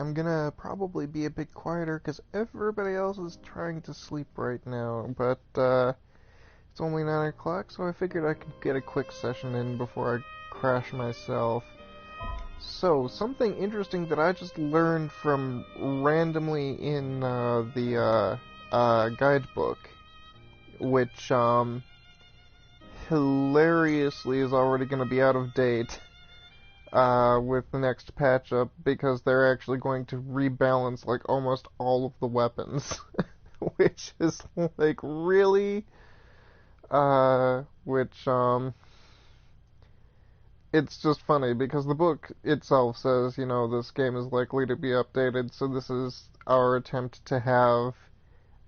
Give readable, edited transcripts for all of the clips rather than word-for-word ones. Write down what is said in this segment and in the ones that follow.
I'm gonna probably be a bit quieter because everybody else is trying to sleep right now, but it's only 9 o'clock, so I figured I could get a quick session in before I crash myself. So, something interesting that I just learned from randomly in the guidebook, which hilariously is already going to be out of date with the next patch up because they're actually going to rebalance like almost all of the weapons, which is like really, which it's just funny because the book itself says, you know, this game is likely to be updated, so this is our attempt to have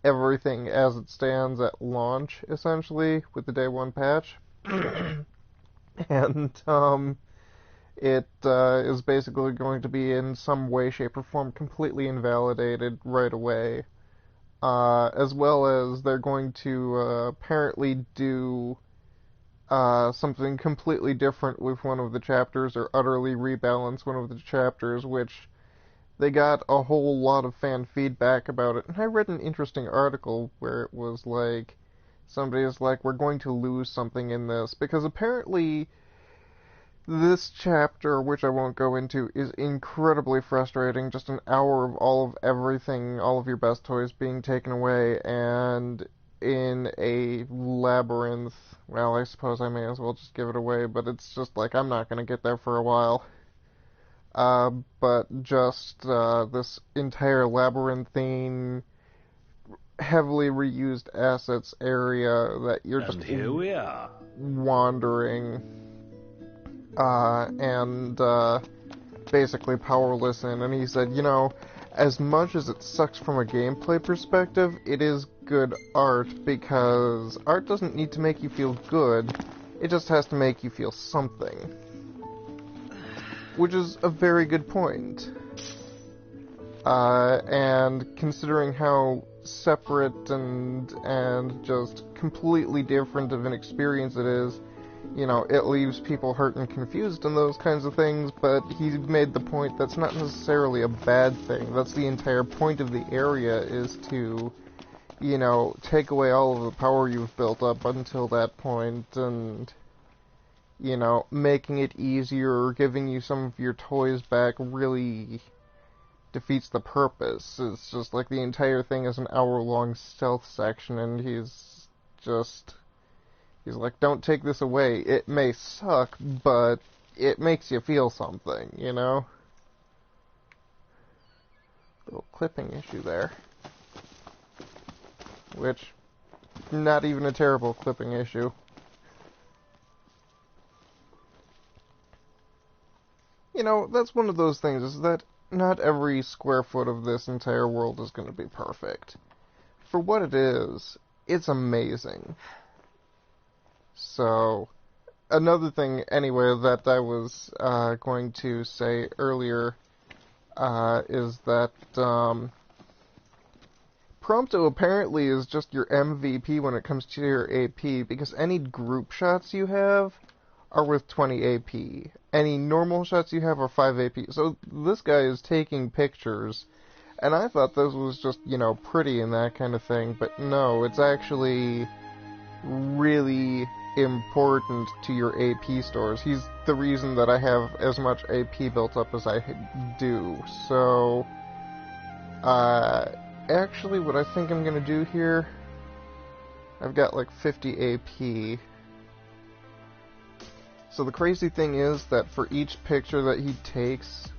everything as it stands at launch, essentially, with the day one patch. And, it is basically going to be in some way, shape, or form completely invalidated right away. As well as they're going to apparently do something completely different with one of the chapters, or utterly rebalance one of the chapters, which they got a whole lot of fan feedback about it. And I read an interesting article where it was like, somebody is like, we're going to lose something in this, because apparently this chapter, which I won't go into, is incredibly frustrating. Just an hour of all of everything, all of your best toys being taken away, and in a labyrinth. Well, I suppose I may as well just give it away, but it's just like, I'm not gonna get there for a while. But just this entire labyrinthine, heavily reused assets area that you're just And here we are. wandering, and basically powerless in. And he said, you know, as much as it sucks from a gameplay perspective, it is good art, because art doesn't need to make you feel good, it just has to make you feel something. Which is a very good point. And considering how separate and just completely different of an experience it is, you know, it leaves people hurt and confused and those kinds of things, but he made the point that's not necessarily a bad thing. That's the entire point of the area, is to, you know, take away all of the power you've built up until that point, and, you know, making it easier or giving you some of your toys back really defeats the purpose. It's just like the entire thing is an hour-long stealth section, and he's like, don't take this away. It may suck, but it makes you feel something, you know? Little clipping issue there. Which, not even a terrible clipping issue. You know, that's one of those things, is that not every square foot of this entire world is going to be perfect. For what it is, it's amazing. So, another thing, anyway, that I was going to say earlier is that Prompto apparently is just your MVP when it comes to your AP, because any group shots you have are worth 20 AP. Any normal shots you have are 5 AP. So this guy is taking pictures, and I thought this was just, you know, pretty and that kind of thing, but no, it's actually really important to your AP stores. He's the reason that I have as much AP built up as I do. So, actually what I think I'm gonna do here, I've got like 50 AP. So the crazy thing is that for each picture that he takes,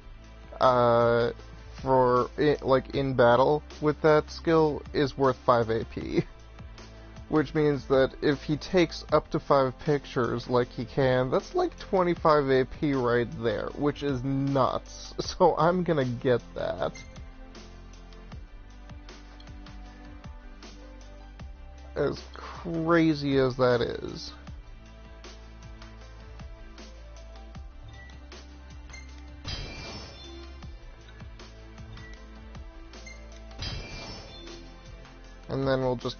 for it, like in battle with that skill, is worth 5 AP. Which means that if he takes up to 5 pictures like he can, that's like 25 AP right there, which is nuts. So I'm gonna get that. As crazy as that is. And then we'll just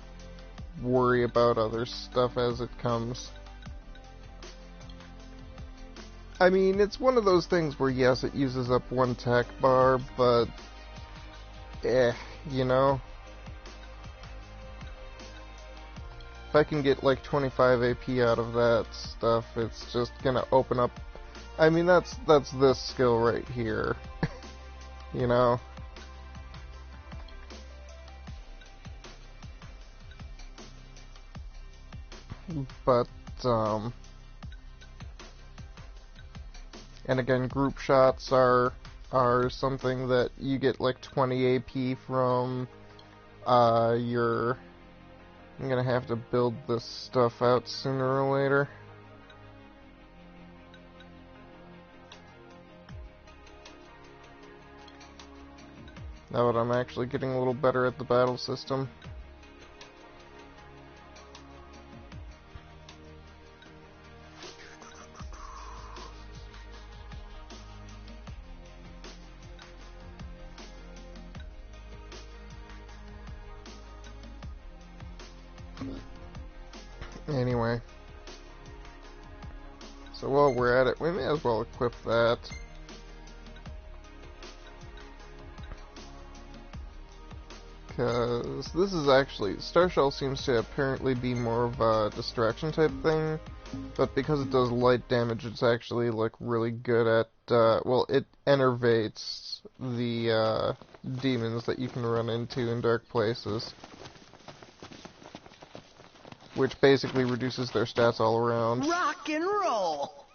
worry about other stuff as it comes. I mean, it's one of those things where, yes, it uses up one tech bar, but, you know? If I can get like 25 AP out of that stuff, it's just gonna open up. I mean, that's this skill right here, you know? But, and again, group shots are something that you get like 20 AP from, your... I'm gonna have to build this stuff out sooner or later. Now that I'm actually getting a little better at the battle system. Anyway, so while we're at it, we may as well equip that. Because this is actually, Star Shell seems to apparently be more of a distraction type thing, but because it does light damage, it's actually like really good at, well, it enervates the demons that you can run into in dark places. Which basically reduces their stats all around. Rock and roll!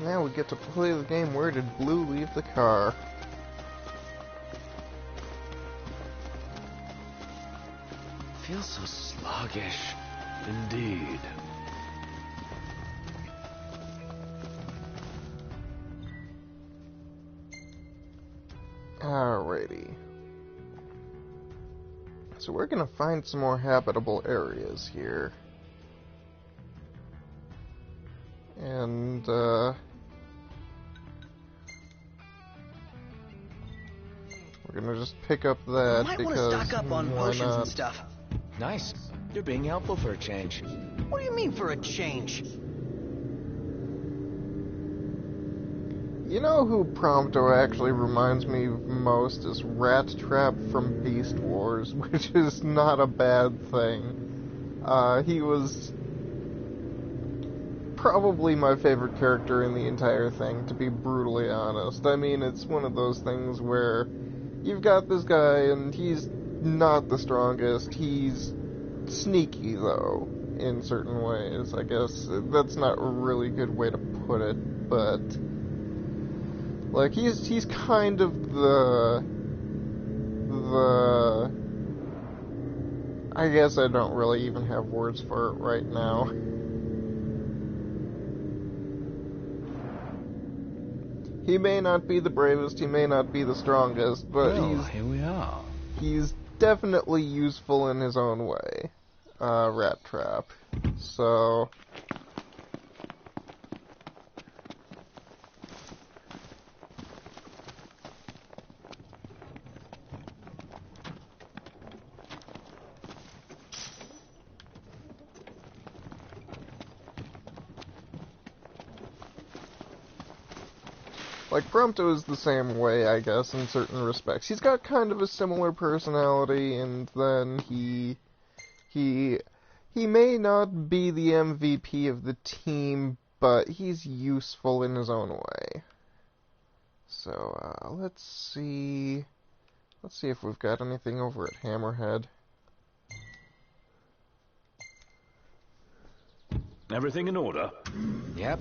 Now we get to play the game. Where did Blue leave the car? Feels so sluggish, indeed. Alrighty. So we're gonna find some more habitable areas here. And, we're gonna just pick up that Might because want to stock up on why potions not? and stuff. Nice. You're being helpful for a change. What do you mean for a change? You know who Prompto actually reminds me most is Rat Trap from Beast Wars, which is not a bad thing. He was probably my favorite character in the entire thing, to be brutally honest. I mean, it's one of those things where you've got this guy and he's not the strongest. He's sneaky, though, in certain ways. I guess that's not a really good way to put it, but like he's kind of the I guess I don't really even have words for it right now. He may not be the bravest, he may not be the strongest, but Well, here we are. he's definitely useful in his own way. Rat Trap. So like, Prompto is the same way, I guess, in certain respects. He's got kind of a similar personality, and then he may not be the MVP of the team, but he's useful in his own way. So, let's see if we've got anything over at Hammerhead. Everything in order? Yep.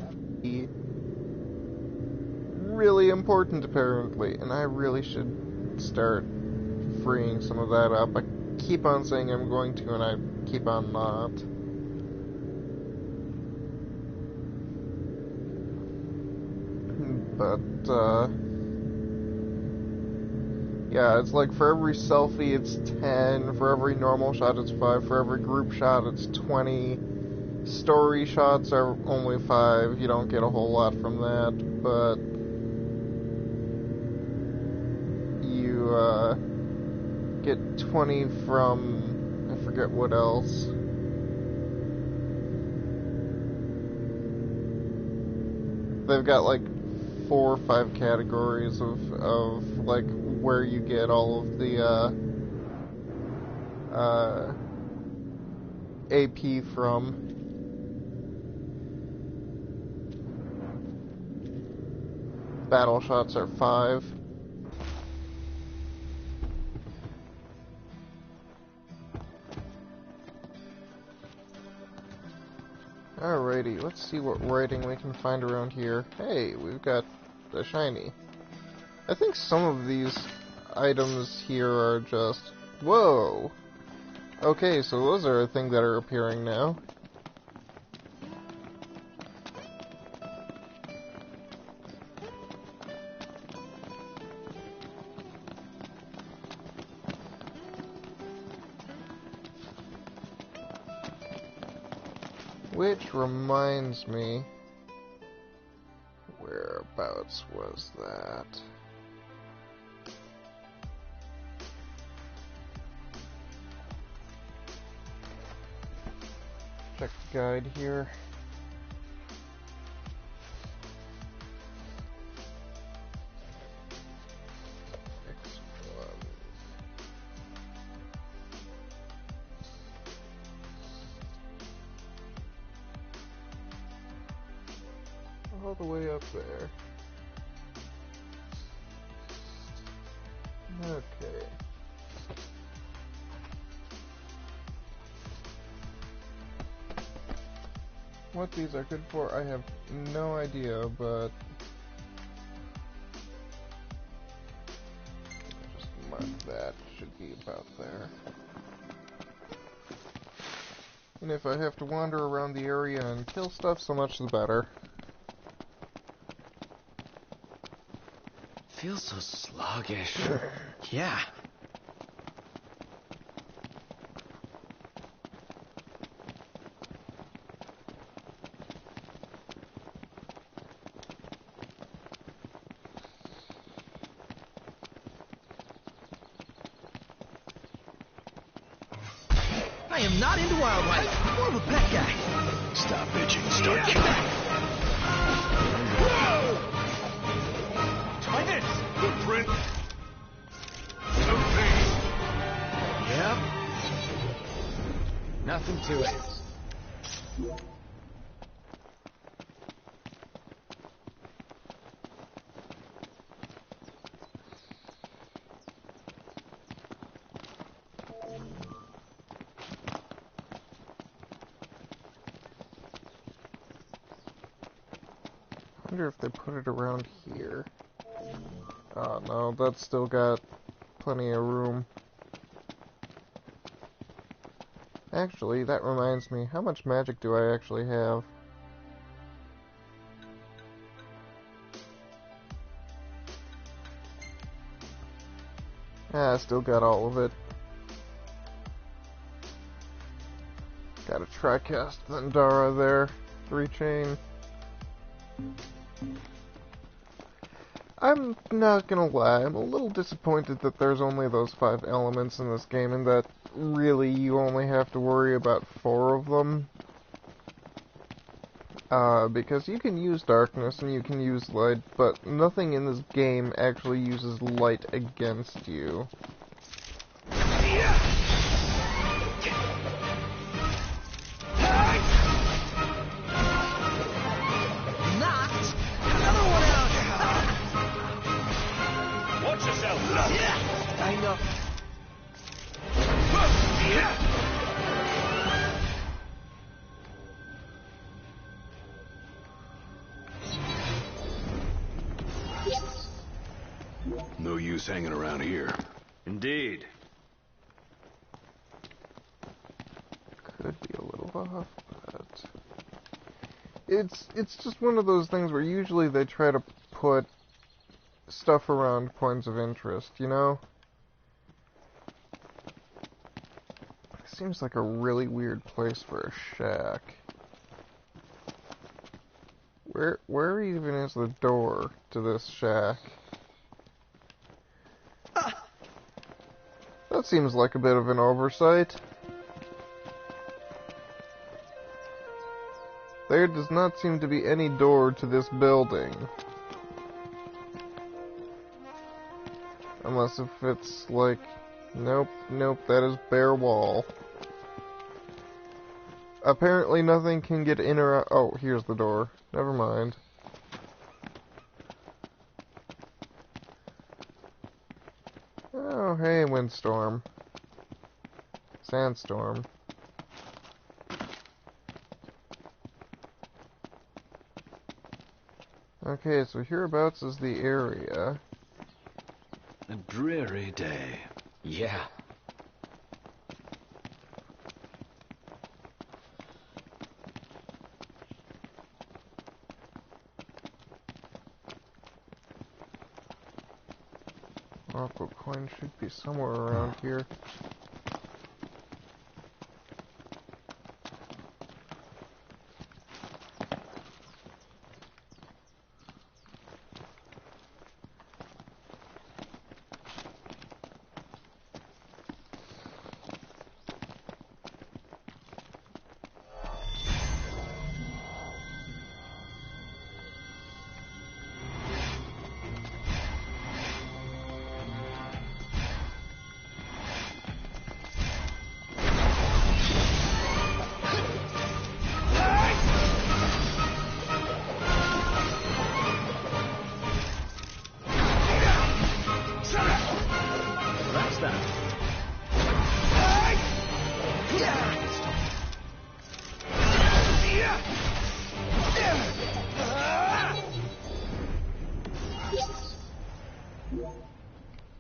Really important, apparently, and I really should start freeing some of that up. I keep on saying I'm going to, and I keep on not. But, yeah, it's like for every selfie it's 10, for every normal shot it's 5, for every group shot it's 20. Story shots are only 5. You don't get a whole lot from that, but you get 20 from, I forget what else. They've got like 4 or 5 categories of like where you get all of the AP from. Battle shots are 5. Alrighty, let's see what writing we can find around here. Hey, we've got a shiny. I think some of these items here are just... Whoa! Okay, so those are a thing that are appearing now. Which reminds me, whereabouts was that? Check the guide here. All the way up there. Okay. What these are good for, I have no idea, but just mark that. Should be about there. And if I have to wander around the area and kill stuff, so much the better. Feels so sluggish. Yeah. I am not into wildlife. More of a pet guy. Stop bitching, start killing. Try this. Footprint. Something. Yep. Nothing to it. I wonder if they put it around here. Oh no, that's still got plenty of room. Actually, that reminds me, how much magic do I actually have? Yeah, I still got all of it. Got a Tricast Thundara there. 3 chain. I'm not gonna lie, I'm a little disappointed that there's only those 5 elements in this game, and that really you only have to worry about 4 of them. Because you can use darkness and you can use light, but nothing in this game actually uses light against you. Knocked. Another one out. Watch yourself, love. Yeah. I know. No use hanging around here. Indeed. Could be a little off, but it's just one of those things where usually they try to put stuff around points of interest, you know? Seems like a really weird place for a shack. Where even is the door to this shack? That seems like a bit of an oversight. There does not seem to be any door to this building. Unless if it's like... Nope, that is bare wall. Apparently nothing can get in or out... Oh, here's the door. Never mind. Oh, hey, windstorm. Sandstorm. Okay, so hereabouts is the area. A dreary day. Yeah. Oracle coin should be somewhere around here. That's that.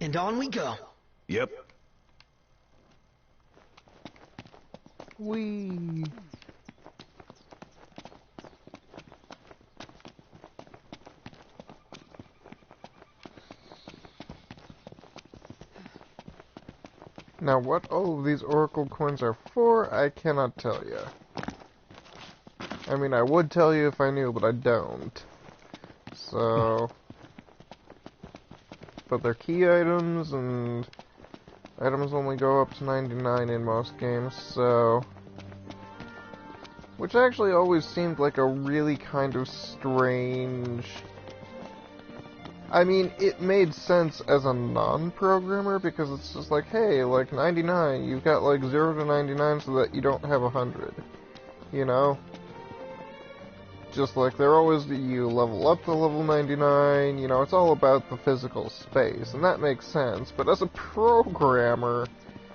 And on we go. Yep. Whee! Now, what all of these Oracle coins are for, I cannot tell you. I mean, I would tell you if I knew, but I don't. So... But they're key items, and items only go up to 99 in most games, so... Which actually always seemed like a really kind of strange... I mean, it made sense as a non-programmer, because it's just like, hey, like 99, you've got like 0 to 99 so that you don't have 100. You know? Just like they're always, you level up to level 99, you know, it's all about the physical space, and that makes sense. But as a programmer,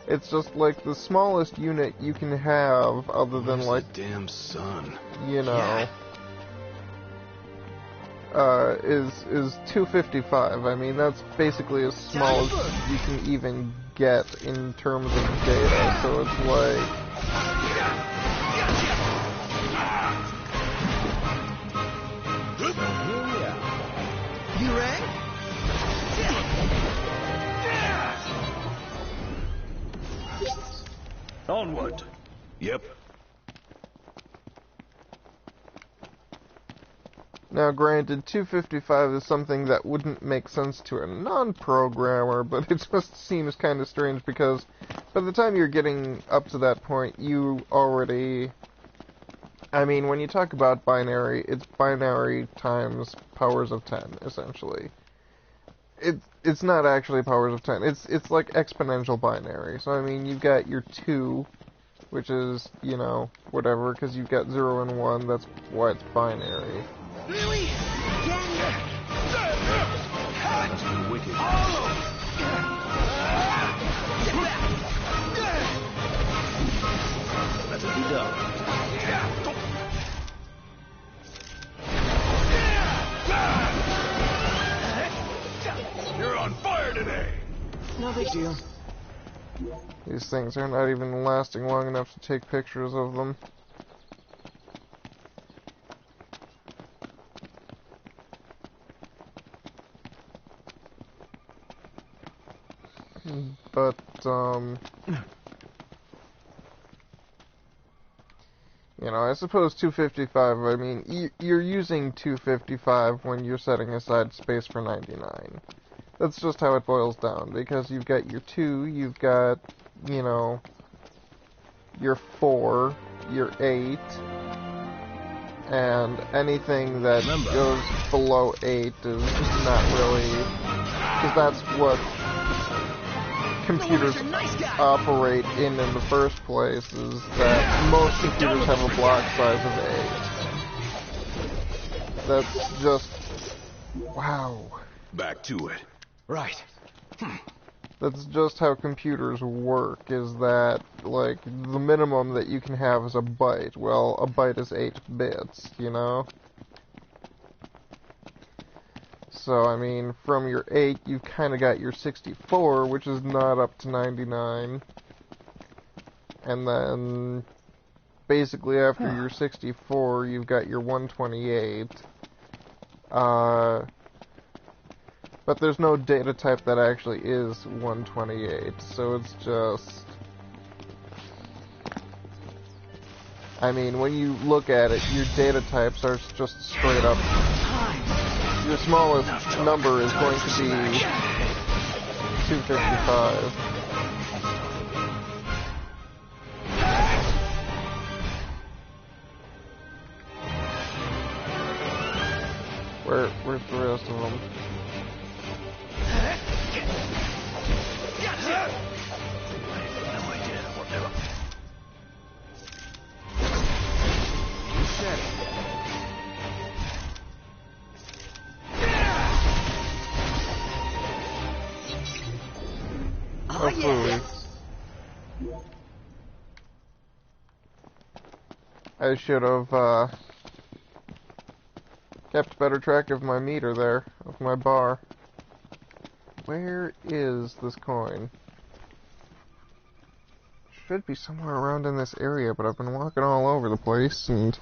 it's just like the smallest unit you can have, other than Where's like, the damn sun? you know... Yeah. Is 255. I mean, that's basically as small as you can even get in terms of data, so it's like... You ready? Onward. Yep. Now, granted, 255 is something that wouldn't make sense to a non-programmer, but it just seems kind of strange because by the time you're getting up to that point, you already... I mean, when you talk about binary, it's binary times powers of 10, essentially. It's not actually powers of 10. It's like exponential binary. So, I mean, you've got your 2, which is, you know, whatever, because you've got 0 and 1, that's why it's binary. Really? Again? Must be wicked. Let it be done. You're on fire today. No big deal. These things are not even lasting long enough to take pictures of them. But, You know, I suppose 255, I mean, you're using 255 when you're setting aside space for 99. That's just how it boils down, because you've got your 2, you've got, you know, your 4, your 8, and anything that goes below 8 is not really, because that's what computers operate in the first place, is that most computers have a block size of 8. That's just, wow. Back to it. Right. That's just how computers work, is that, like, the minimum that you can have is a byte. Well, a byte is 8 bits, you know? So, I mean, from your 8, you've kind of got your 64, which is not up to 99. And then, basically after your 64, you've got your 128. But there's no data type that actually is 128, so it's just... I mean, when you look at it, your data types are just straight up... Your smallest number is going to be 255. Where's the rest of them? Hopefully. I should have kept better track of my meter there, of my bar. Where is this coin? Should be somewhere around in this area, but I've been walking all over the place, and...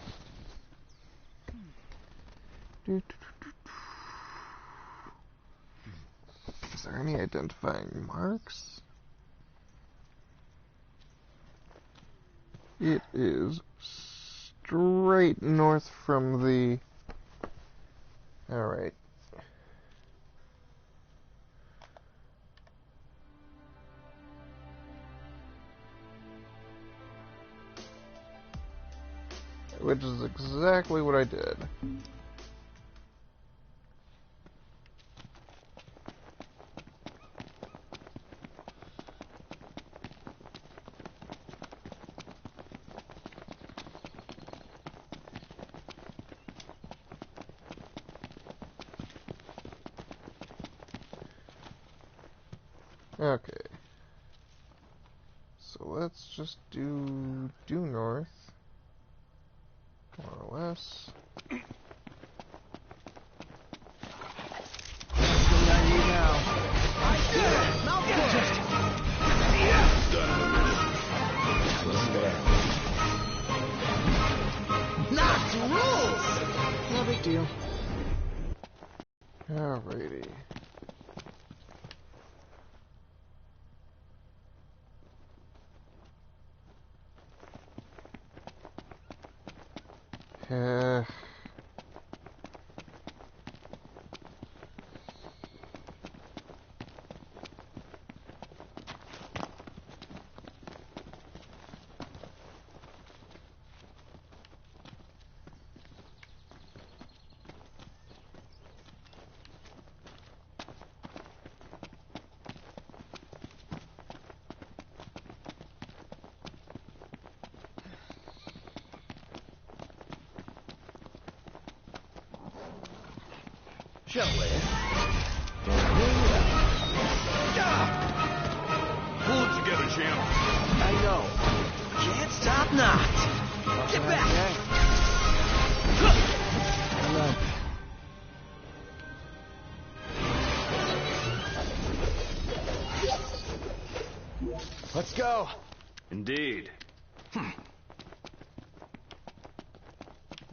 Is there any identifying marks? It is straight north from the... Alright. Which is exactly what I did. Okay. So let's just do due north. More or less. Knox rules! No big deal. Alrighty. Shall we? Pull it together, champ. I know. Can't stop Knox. Get back! Let's go. Indeed.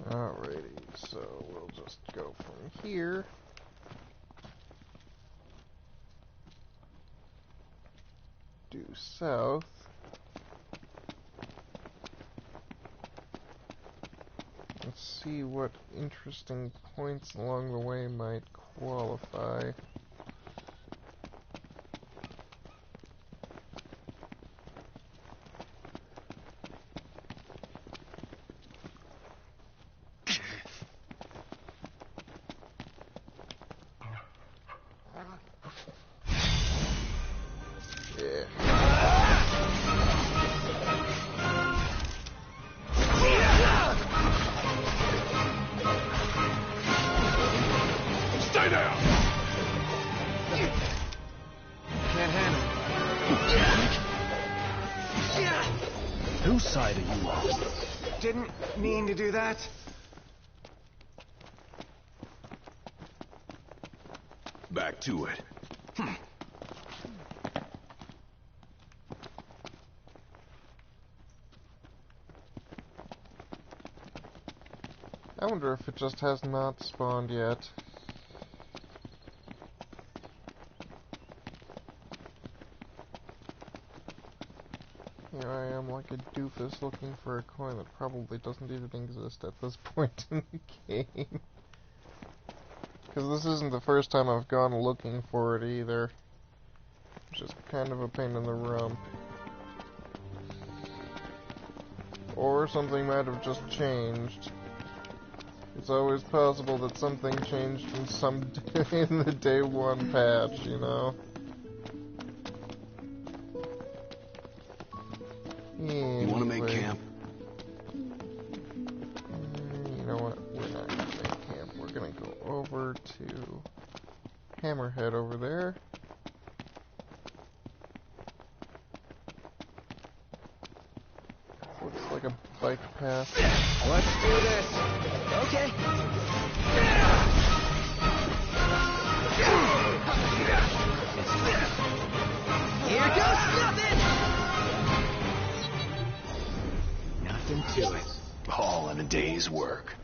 Alrighty, so we'll just go from here. Due south. see what interesting points along the way might qualify. Stay down! Can't handle it. Whose side are you on? Didn't mean to do that. Back to it. I wonder if it just has not spawned yet. Here I am like a doofus looking for a coin that probably doesn't even exist at this point in the game. Because this isn't the first time I've gone looking for it either. Which is kind of a pain in the rump. Or something might have just changed. It's always possible that something changed in in the day one patch, you know? You want to make Anyway. camp? You know what? We're not going to make camp. We're going to go over to Hammerhead over there. Looks like a bike path. Let's do this. Okay. Here goes nothing. Nothing to it. All in a day's work.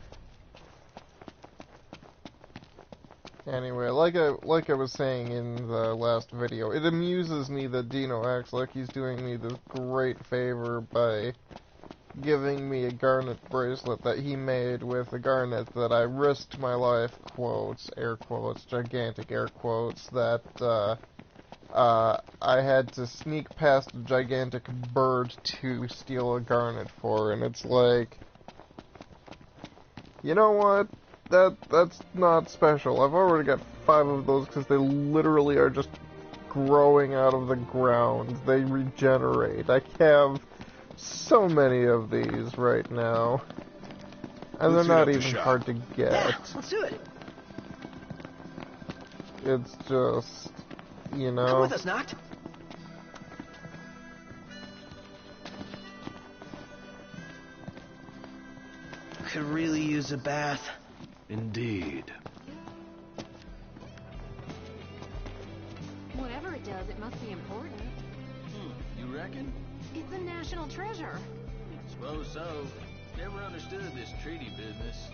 Anyway, like I was saying in the last video, it amuses me that Dino acts like he's doing me this great favor by giving me a garnet bracelet that he made with a garnet that I risked my life, quotes, air quotes, gigantic air quotes, that I had to sneak past a gigantic bird to steal a garnet for, and it's like, you know what? That's not special. I've already got 5 of those because they literally are just growing out of the ground. They regenerate. I have so many of these right now. And Let's they're hit not up the even shop. hard to Yeah, get. let's do it. It's just, you Come know. with us, Noct. Could really use a bath. Indeed. Whatever it does, it must be important. You reckon? It's a national treasure. Suppose so. Never understood this treaty business.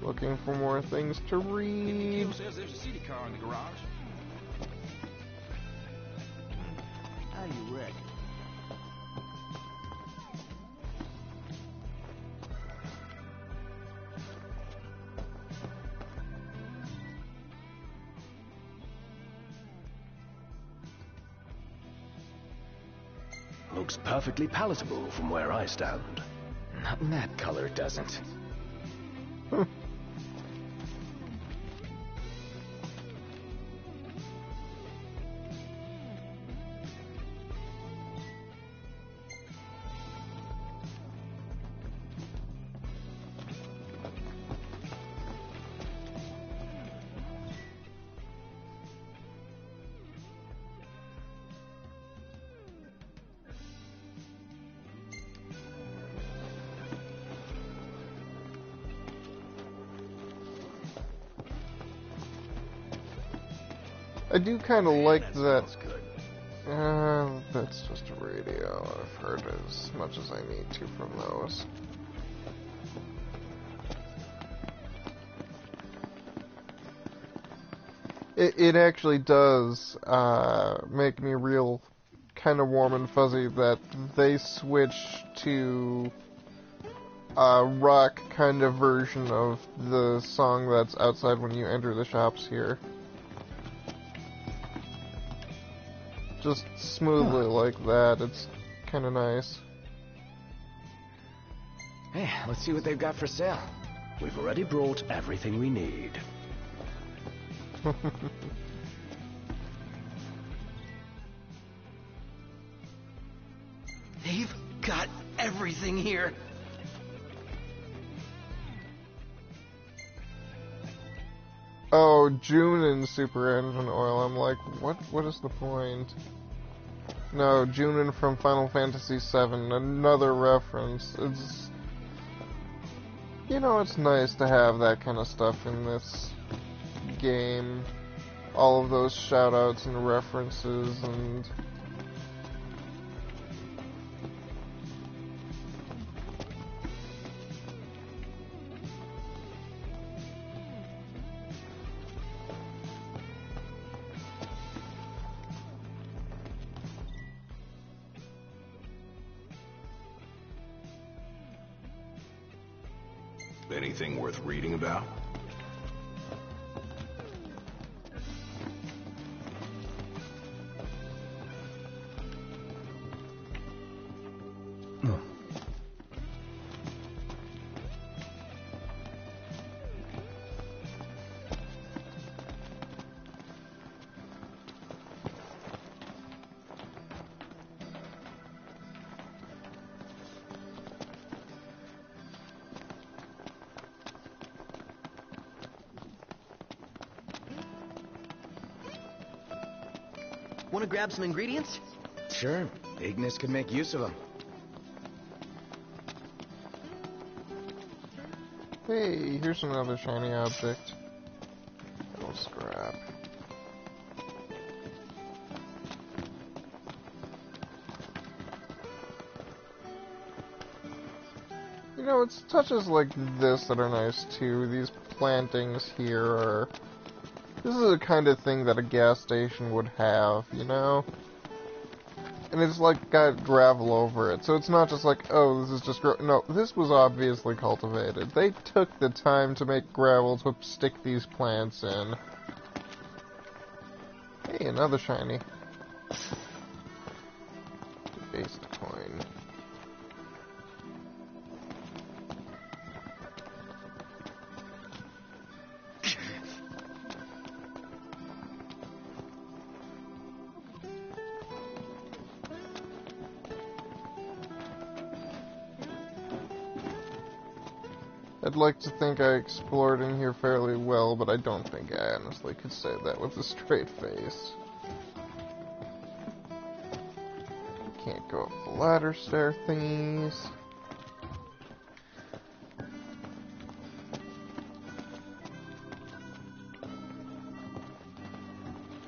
Looking for more things to read. says there's a city car in the garage. How you reckon? Looks perfectly palatable from where I stand. Not in that color, it doesn't. I do kind of like that Smells good. That's just a radio. I've heard as much as I need to from those. It actually does make me real kind of warm and fuzzy that they switched to a rock kind of version of the song that's outside when you enter the shops here. Just smoothly like that. It's kind of nice. Hey, let's see what they've got for sale. We've already brought everything we need. They've got everything here. Oh, June and Super Engine Oil. I'm like, what is the point? No, Junin from Final Fantasy VII, another reference. It's, you know, it's nice to have that kind of stuff in this game. All of those shoutouts and references and... Anything worth reading about? Want to grab some ingredients? Sure, Ignis could make use of them. Hey, here's another shiny object. Oh, scrap. You know, it's touches like this that are nice too. These plantings here are... This is the kind of thing that a gas station would have, you know? And it's like got gravel over it, so it's not just like, oh, this is just no, this was obviously cultivated. They took the time to make gravel to stick these plants in. Hey, another shiny. Debased coin. I'd like to think I explored in here fairly well, but I don't think I honestly could say that with a straight face. Can't go up the ladder stair thingies.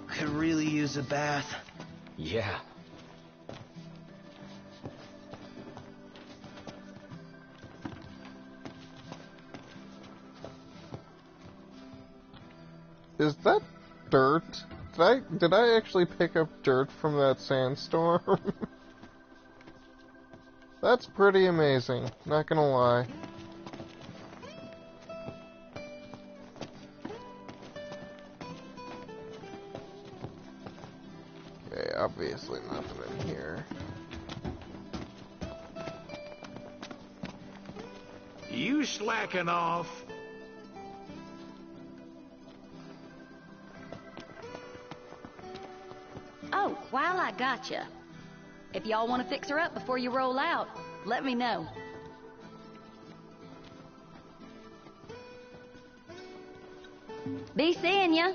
Could really use a bath. Yeah. Is that dirt? Did I actually pick up dirt from that sandstorm? That's pretty amazing, not gonna lie. Okay, obviously nothing in here. You slacking off? Oh, while I gotcha, if y'all want to fix her up before you roll out, let me know. Be seeing ya.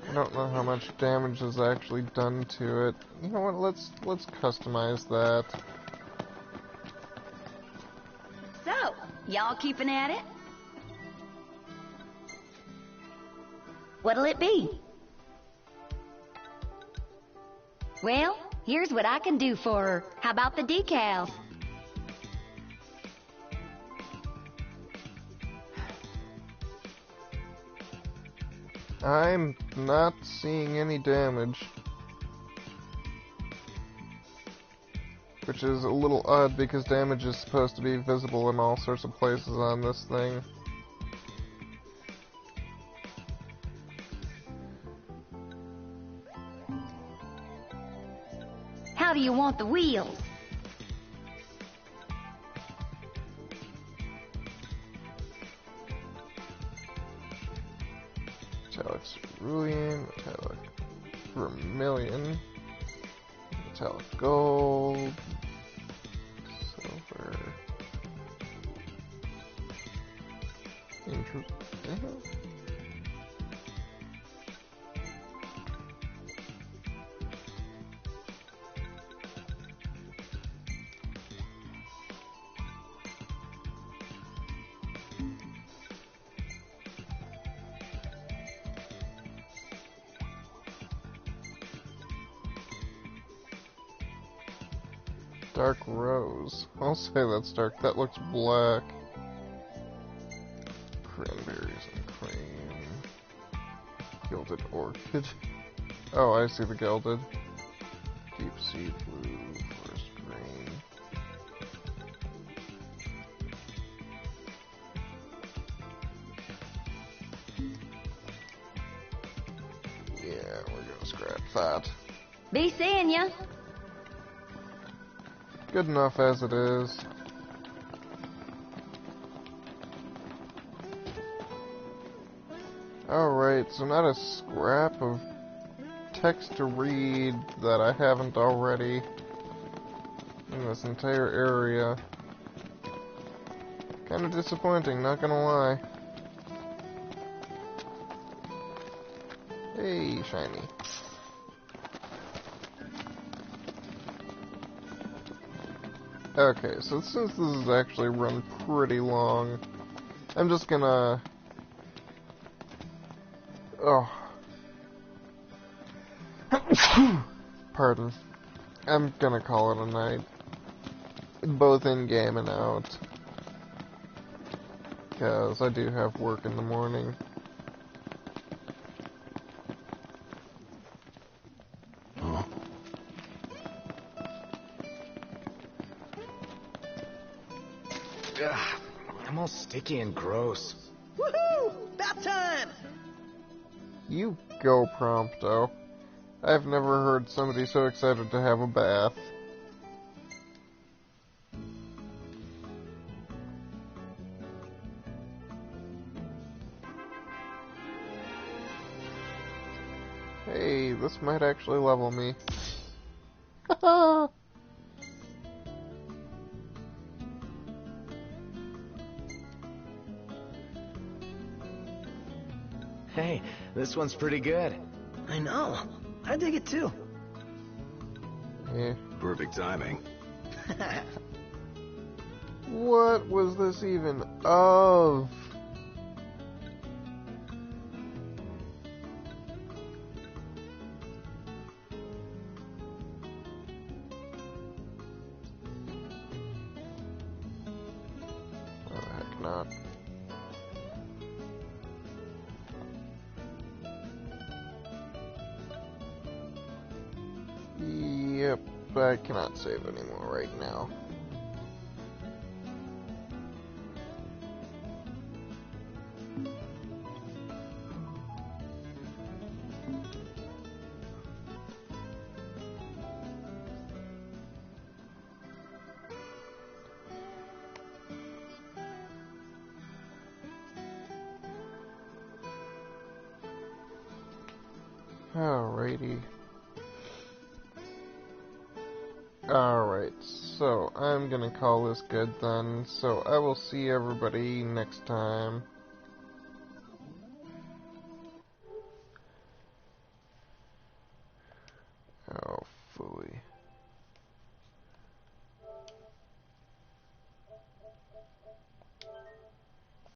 I don't know how much damage is actually done to it. You know what, let's customize that. So, y'all keeping at it? What'll it be? Well, here's what I can do for her. How about the decals? I'm not seeing any damage. Which is a little odd because damage is supposed to be visible in all sorts of places on this thing. How do you want the wheels? Metallic cerulean, metallic vermilion, metallic gold, silver, interesting. Dark rose. I'll say that's dark. That looks black. Cranberries and cream. Gilded orchid. Oh, I see the gilded. Deep sea blue, forest green. Yeah, we're gonna scrap that. Be seeing ya. Good enough as it is. Alright, so not a scrap of text to read that I haven't already in this entire area. Kind of disappointing, not gonna lie. Hey, shiny. Okay, so since this has actually run pretty long, I'm just gonna... Oh. Pardon. I'm gonna call it a night. Both in-game and out. Because I do have work in the morning. Ugh, I'm all sticky and gross. Woohoo! About time! You go, Prompto. I've never heard somebody so excited to have a bath. Hey, this might actually level me. Haha! Hey, this one's pretty good. I know. I dig it too. Yeah. Perfect timing. What was this even of? Oh, heck not. Yep, I cannot save anymore right now. Alrighty. Alright, so I'm gonna call this good then. So I will see everybody next time.